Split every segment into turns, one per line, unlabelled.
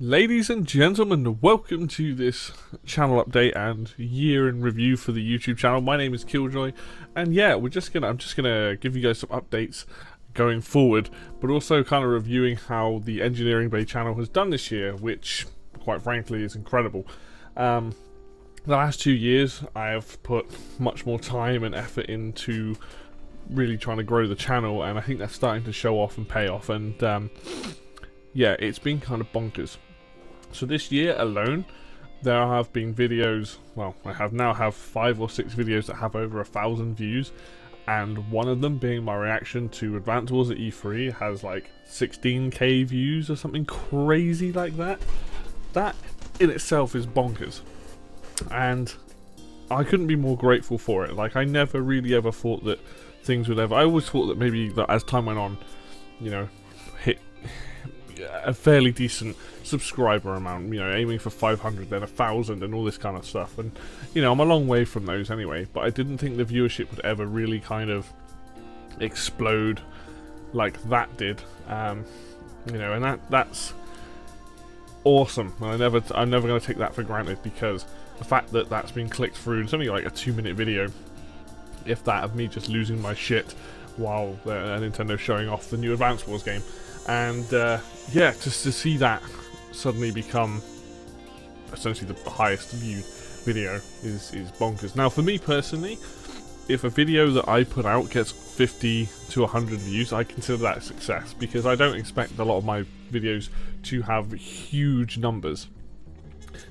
Ladies and gentlemen, welcome to this channel update and year in review for the YouTube channel. My name is Killjoy, and yeah, I'm just gonna give you guys some updates going forward, but also kind of reviewing how the Engineering Bay channel has done this year, which, quite frankly, is incredible. The last 2 years, I have put much more time and effort into really trying to grow the channel, and I think that's starting to show off and pay off. And yeah, it's been kind of bonkers. So this year alone, there have been videos, well, I now have 5 or 6 videos that have over 1,000 views, and one of them being my reaction to Advance Wars at E3 has like 16k views or something crazy like that. That in itself is bonkers, and I couldn't be more grateful for it. Like, I never really ever thought that things would ever, I always thought that maybe that as time went on, you know, hit a fairly decent subscriber amount, you know, aiming for 500, then 1,000 and all this kind of stuff, and you know, I'm a long way from those anyway, but I didn't think the viewership would ever really kind of explode like that did. You know, and that's awesome, and I'm never going to take that for granted, because the fact that that's been clicked through, it's only like a 2-minute video, if that, of me just losing my shit while Nintendo's showing off the new Advance Wars game. And yeah, just to see that suddenly become essentially the highest viewed video is bonkers. Now, for me personally, if a video that I put out gets 50 to 100 views, I consider that a success, because I don't expect a lot of my videos to have huge numbers.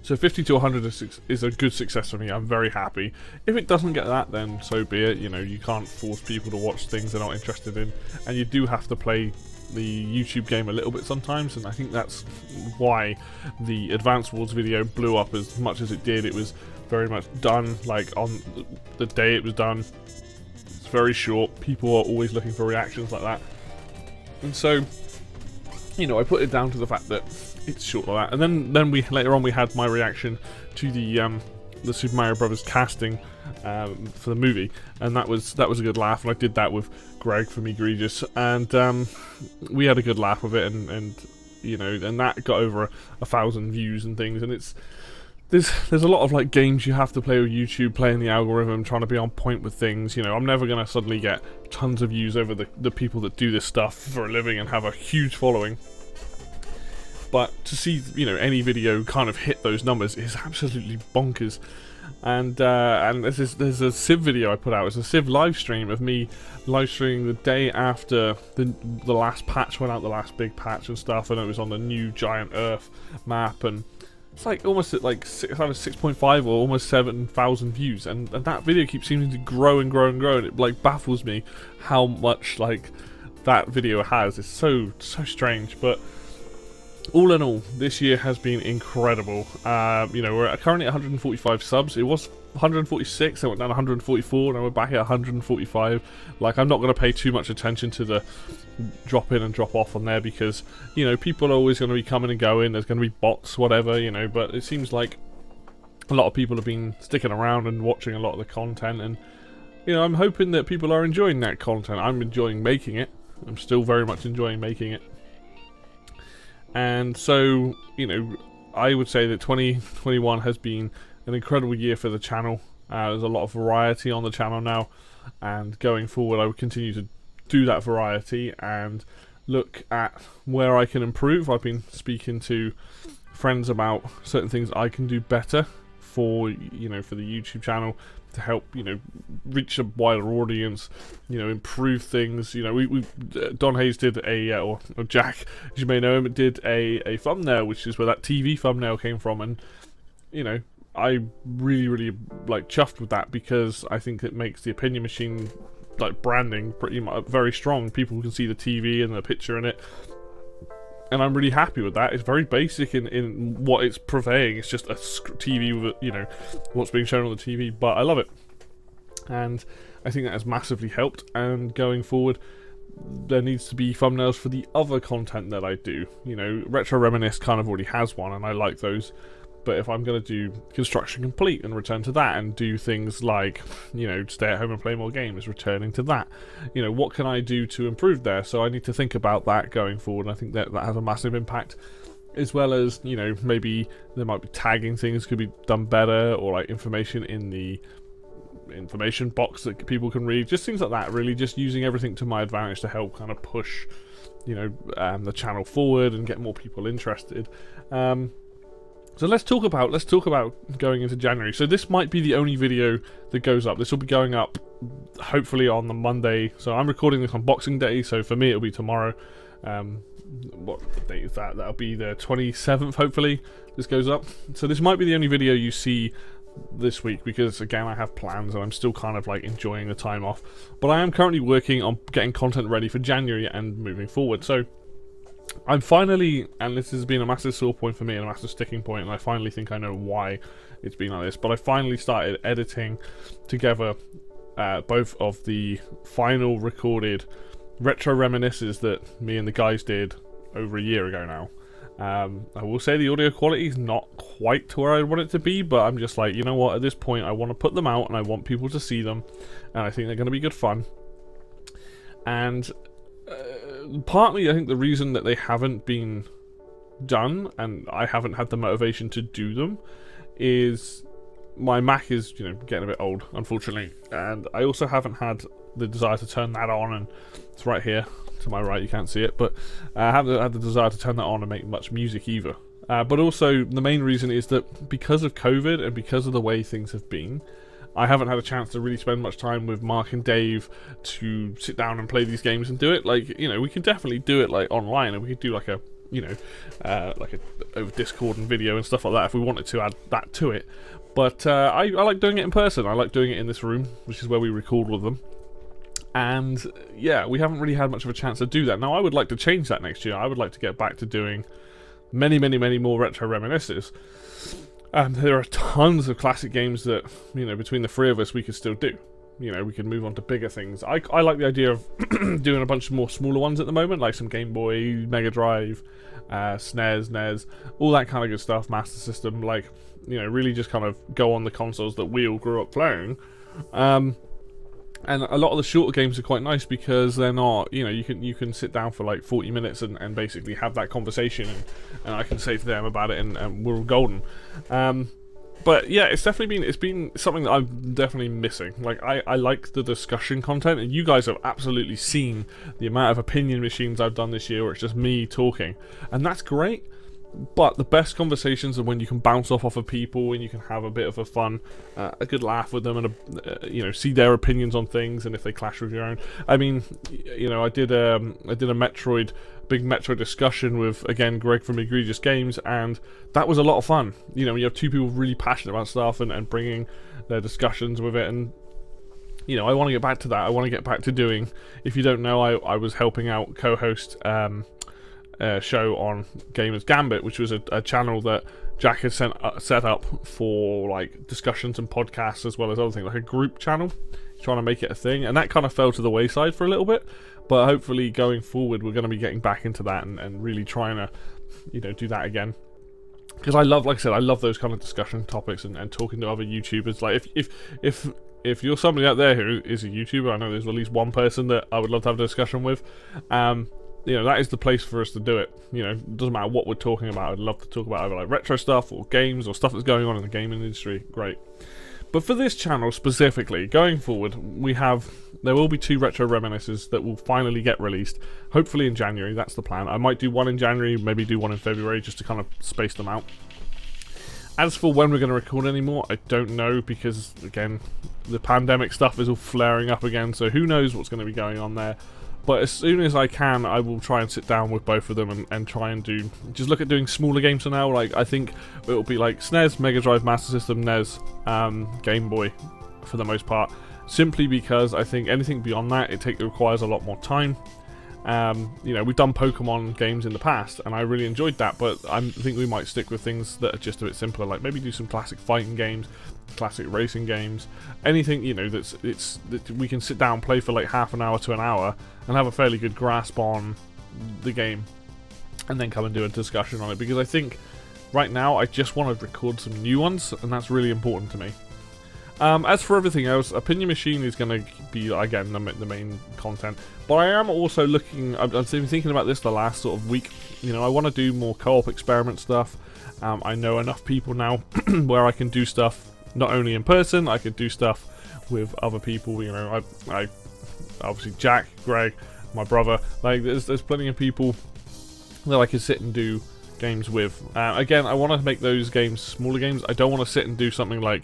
So 50 to 100 is a good success for me. I'm very happy. If it doesn't get that, then so be it. You know, you can't force people to watch things they're not interested in, and you do have to play the YouTube game a little bit sometimes, and I think that's why the Advance Wars video blew up as much as it did. It was very much done like on the day it was done. It's very short. People are always looking for reactions like that, and so, you know, I put it down to the fact that it's short like that. And then we later on we had my reaction to the Super Mario Brothers casting for the movie, and that was a good laugh, and I did that with Greg from Egregious, and we had a good laugh with it, and you know, and that got over 1,000 views and things. And there's a lot of like games you have to play with YouTube, playing the algorithm, trying to be on point with things. You know, I'm never gonna suddenly get tons of views over the people that do this stuff for a living and have a huge following. But to see, you know, any video kind of hit those numbers is absolutely bonkers. And there's a Civ video I put out. It's a Civ live stream of me live streaming the day after the last patch went out, the last big patch and stuff, and it was on the new Giant Earth map, and it's like almost at like 6.5 or almost 7,000 views, and that video keeps seeming to grow and grow and grow, and it like baffles me how much like that video has. It's so strange, but all in all, this year has been incredible. You know, we're currently at 145 subs. It was 146, then went down to 144, and we're back at 145. Like, I'm not going to pay too much attention to the drop in and drop off on there, because, you know, people are always going to be coming and going. There's going to be bots, whatever, you know, but it seems like a lot of people have been sticking around and watching a lot of the content, and, you know, I'm hoping that people are enjoying that content. I'm enjoying making it. I'm still very much enjoying making it. And so, you know, I would say that 2021 has been an incredible year for the channel. There's a lot of variety on the channel now, and going forward I will continue to do that variety and look at where I can improve. I've been speaking to friends about certain things I can do better for, you know, for the YouTube channel, to help, you know, reach a wider audience, you know, improve things. You know, we Don Hayes did or Jack, as you may know him, did a thumbnail, which is where that TV thumbnail came from, and, you know, I really like chuffed with that, because I think it makes the Opinion Machine like branding pretty much very strong. People can see the TV and the picture in it, and I'm really happy with that. It's very basic in what it's purveying. It's just a TV with, you know, what's being shown on the TV, but I love it. And I think that has massively helped, and going forward, there needs to be thumbnails for the other content that I do. You know, Retro Reminisce kind of already has one, and I like those. But if I'm going to do Construction Complete and return to that, and do things like, you know, stay at home and play more games, returning to that, you know, what can I do to improve there? So I need to think about that going forward, and I think that has a massive impact as well as, you know, maybe there might be tagging things could be done better, or like information in the information box that people can read, just things like that. Really just using everything to my advantage to help kind of push, you know, the channel forward and get more people interested. So let's talk about going into January. So this might be the only video that goes up. This will be going up hopefully on the Monday. So I'm recording this on Boxing Day, so for me it'll be tomorrow. What date is that? That'll be the 27th, hopefully this goes up. So this might be the only video you see this week, because again I have plans and I'm still kind of like enjoying the time off, but I am currently working on getting content ready for January and moving forward. So I'm finally, and this has been a massive sore point for me and a massive sticking point, and I finally think I know why it's been like this, but I finally started editing together both of the final recorded retro reminiscences that me and the guys did over a year ago now. I will say the audio quality is not quite to where I want it to be, but I'm just like, you know what, at this point I want to put them out and I want people to see them, and I think they're going to be good fun. And partly I think the reason that they haven't been done and I haven't had the motivation to do them is my Mac is, you know, getting a bit old, unfortunately, and I also haven't had the desire to turn that on, and it's right here to my right, you can't see it, but I haven't had the desire to turn that on and make much music either. But also the main reason is that because of COVID and because of the way things have been, I haven't had a chance to really spend much time with Mark and Dave to sit down and play these games and do it. Like, you know, we can definitely do it like online, and we could do like a, you know, like a over Discord and video and stuff like that if we wanted to add that to it. But I like doing it in person. I like doing it in this room, which is where we record with them. And yeah, we haven't really had much of a chance to do that. Now I would like to change that next year. I would like to get back to doing many more retro reminiscences. There are tons of classic games that, you know, between the three of us we could still do. You know, we can move on to bigger things. I like the idea of doing a bunch of more smaller ones at the moment, like some Game Boy, Mega Drive, SNES, NES, all that kind of good stuff, Master System, like, you know, really just kind of go on the consoles that we all grew up playing. And a lot of the shorter games are quite nice because they're not, you know, you can sit down for like 40 minutes and basically have that conversation, and I can say to them about it, and we're all golden. But yeah, it's been something that I'm definitely missing. Like, I like the discussion content, and you guys have absolutely seen the amount of opinion machines I've done this year where it's just me talking, and that's great. But the best conversations are when you can bounce off of people and you can have a bit of a good laugh with them, and you know, see their opinions on things, and if they clash with your own. I mean, you know, I did a big Metroid discussion with, again, Greg from Egregious Games, and that was a lot of fun. You know, you have two people really passionate about stuff and bringing their discussions with it, and you know, I want to get back to that. I want to get back to doing. If you don't know, I was helping out co-host show on Gamers Gambit, which was a channel that Jack had set up for like discussions and podcasts as well as other things, like a group channel. He's trying to make it a thing, and that kind of fell to the wayside for a little bit. But hopefully going forward, we're going to be getting back into that and really trying to, you know, do that again. Because I love, like I said, I love those kind of discussion topics and talking to other YouTubers. Like if you're somebody out there who is a YouTuber, I know there's at least one person that I would love to have a discussion with. You know, that is the place for us to do it. You know, it doesn't matter what we're talking about. I'd love to talk about either like retro stuff or games or stuff that's going on in the gaming industry. Great. But for this channel specifically, going forward, there will be 2 retro reminiscences that will finally get released, hopefully in January. That's the plan. I might do one in January, maybe do one in February, just to kind of space them out. As for when we're going to record anymore, I don't know, because again, the pandemic stuff is all flaring up again, so who knows what's going to be going on there. But as soon as I can, I will try and sit down with both of them and try and just look at doing smaller games for now. Like, I think it'll be like SNES, Mega Drive, Master System, NES, Game Boy for the most part. Simply because I think anything beyond that, it requires a lot more time. You know, we've done Pokemon games in the past, and I really enjoyed that, but I think we might stick with things that are just a bit simpler, like maybe do some classic fighting games, classic racing games, anything, you know, that we can sit down, play for like half an hour to an hour, and have a fairly good grasp on the game, and then come and do a discussion on it, because I think right now I just want to record some new ones, and that's really important to me. As for everything else, Opinion Machine is going to be, again, the main content. But I am also looking, I've been thinking about this the last sort of week. You know, I want to do more co-op experiment stuff. I know enough people now where I can do stuff not only in person, I could do stuff with other people. You know, I obviously Jack, Greg, my brother, like there's plenty of people that I can sit and do games with. Again, I want to make those games smaller games. I don't want to sit and do something like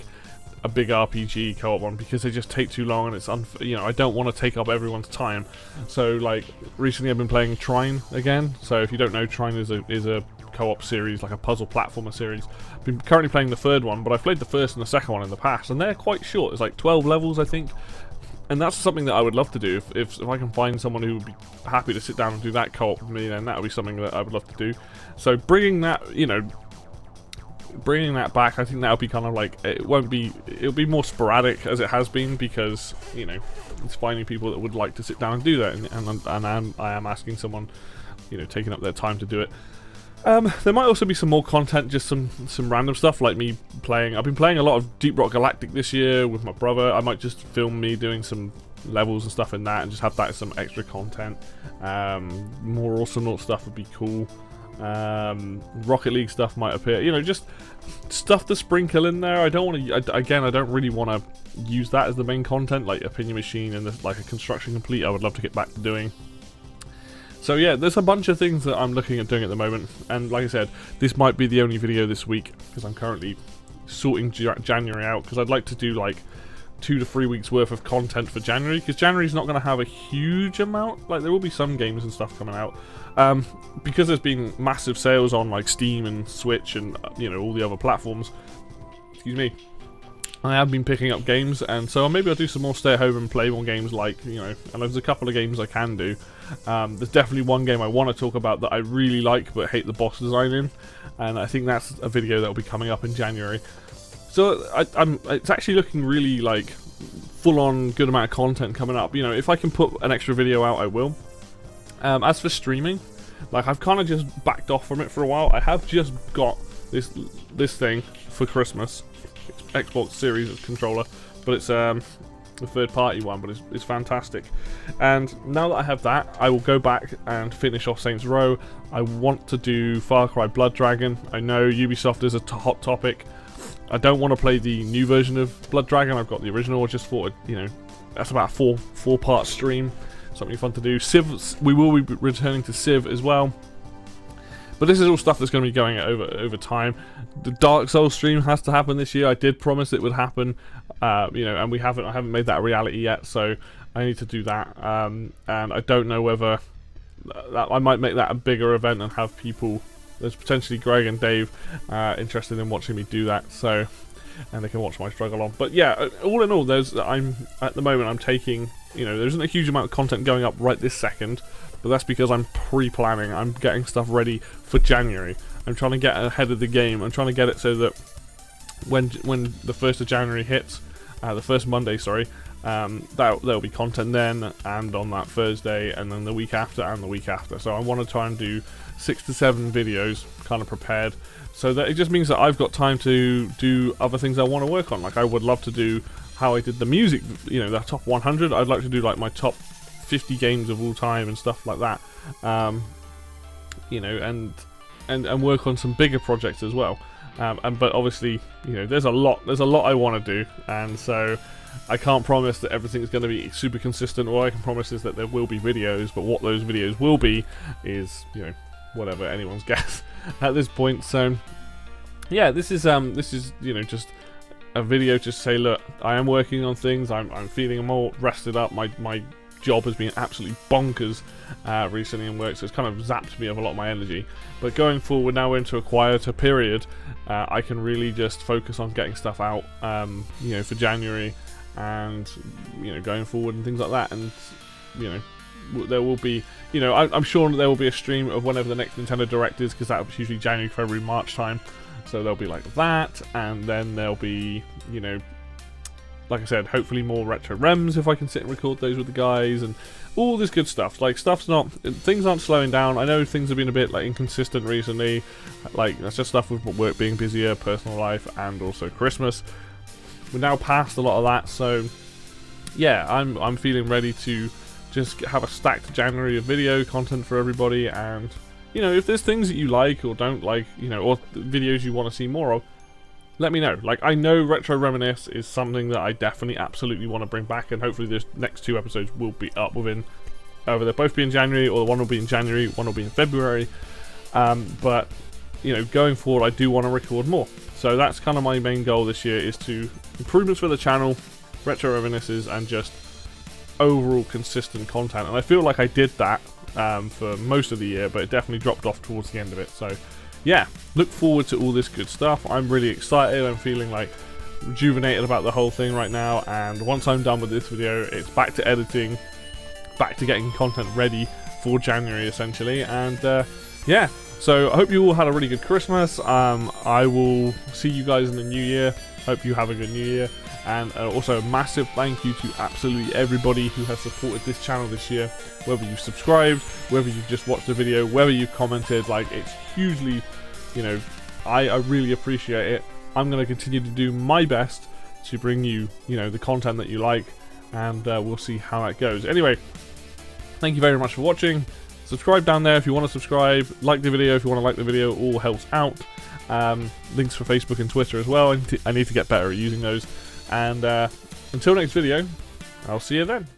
a big RPG co-op one because they just take too long and it's you know, I don't want to take up everyone's time. So like recently I've been playing Trine again. So if you don't know, Trine is a co-op series, like a puzzle platformer series. I've been currently playing the third one, but I've played the first and the second one in the past, and they're quite short. It's like 12 levels, I think. And that's something that I would love to do. If I can find someone who would be happy to sit down and do that co-op with me, then that would be something that I would love to do. So bringing that, you know, bringing that back, I think that'll be kind of like, it'll be more sporadic as it has been, because, you know, it's finding people that would like to sit down and do that, and I am asking someone, you know, taking up their time to do it. There might also be some more content, just some random stuff, like me playing. I've been playing a lot of Deep Rock Galactic this year with my brother. I might just film me doing some levels and stuff in that, and just have that as some extra content. More Awesome stuff would be cool. Rocket League stuff might appear, you know, just stuff to sprinkle in there. I don't want to, again, I don't really want to use that as the main content, like Opinion Machine and like a Construction Complete. I would love to get back to doing. So yeah, there's a bunch of things that I'm looking at doing at the moment, and like I said, this might be the only video this week because I'm currently sorting January out, because I'd like to do like 2 to 3 weeks worth of content for January, because January's not going to have a huge amount. Like, there will be some games and stuff coming out, because there's been massive sales on like Steam and Switch and, you know, all the other platforms. Excuse me. I have been picking up games, and so maybe I'll do some more stay at home and play more games, like, you know, and there's a couple of games I can do. There's definitely one game I want to talk about that I really like but hate the boss design in, and I think that's a video that will be coming up in January. So it's actually looking really like full-on good amount of content coming up. You know, if I can put an extra video out, I will. As for streaming, like, I've kind of just backed off from it for a while. I have just got this thing for Christmas, Xbox Series controller, but it's a third-party one, but it's fantastic. And now that I have that, I will go back and finish off Saints Row. I want to do Far Cry Blood Dragon. I know Ubisoft is a hot topic. I don't want to play the new version of Blood Dragon. I've got the original. I just thought, you know, that's about a four-part stream. Something fun to do. Civ, we will be returning to Civ as well. But this is all stuff that's going to be going over time. The Dark Souls stream has to happen this year. I did promise it would happen, you know, and I haven't made that a reality yet, so I need to do that. And I don't know whether I might make that a bigger event and have people. There's potentially Greg and Dave interested in watching me do that, so, and they can watch my struggle on. But yeah, all in all, at the moment I'm taking, you know, there isn't a huge amount of content going up right this second. But that's because I'm pre-planning. I'm getting stuff ready for January. I'm trying to get ahead of the game. I'm trying to get it so that when the 1st of January hits, the first Monday, sorry, there'll be content then, and on that Thursday, and then the week after, and the week after. So I want to try and do 6 to 7 videos, kind of prepared, so that it just means that I've got time to do other things I want to work on. Like, I would love to do how I did the music, you know, the top 100. I'd like to do like my top 50 games of all time and stuff like that, you know, and work on some bigger projects as well. But obviously, you know, there's a lot I want to do, and so I can't promise that everything's going to be super consistent. All I can promise is that there will be videos, but what those videos will be is, you know, whatever, anyone's guess at this point. So yeah, this is you know, just a video to say, look, I am working on things. I'm feeling more rested up. My job has been absolutely bonkers recently in work, so it's kind of zapped me of a lot of my energy. But going forward, now we're into a quieter period, I can really just focus on getting stuff out, you know, for January, and, you know, going forward and things like that. And, you know, there will be, you know, I'm sure there will be a stream of whenever the next Nintendo Direct is, because that was usually January, February, March time. So there'll be like that, and then there'll be, you know, like I said, hopefully more retro rems if I can sit and record those with the guys, and all this good stuff. Like, things aren't slowing down. I know things have been a bit like inconsistent recently. Like, that's just stuff with work being busier, personal life, and also Christmas. we're now past a lot of that, so yeah, I'm feeling ready to just have a stacked January of video content for everybody. And you know, if there's things that you like or don't like, you know, or videos you want to see more of, let me know. Like, I know Retro Reminisce is something that I definitely absolutely want to bring back, and hopefully this next 2 episodes will be up within, either they'll both be in January, or one will be in January, one will be in February. But you know, going forward, I do want to record more. So that's kind of my main goal this year, is to improvements for the channel, Retro Reminiscences, and just overall consistent content. And I feel like I did that for most of the year, but it definitely dropped off towards the end of it. So yeah, look forward to all this good stuff. I'm really excited. I'm feeling like rejuvenated about the whole thing right now, and once I'm done with this video, it's back to editing, back to getting content ready for January essentially. And yeah, so I hope you all had a really good Christmas. I will see you guys in the new year. Hope you have a good new year. And also a massive thank you to absolutely everybody who has supported this channel this year. Whether you've subscribed, whether you've just watched the video, whether you've commented, like, it's hugely, you know, I really appreciate it. I'm going to continue to do my best to bring you, you know, the content that you like, and we'll see how that goes. Anyway, thank you very much for watching. Subscribe down there if you want to subscribe. Like the video if you want to like the video. All helps out. Links for Facebook and Twitter as well. I need to get better at using those. And until next video, I'll see you then.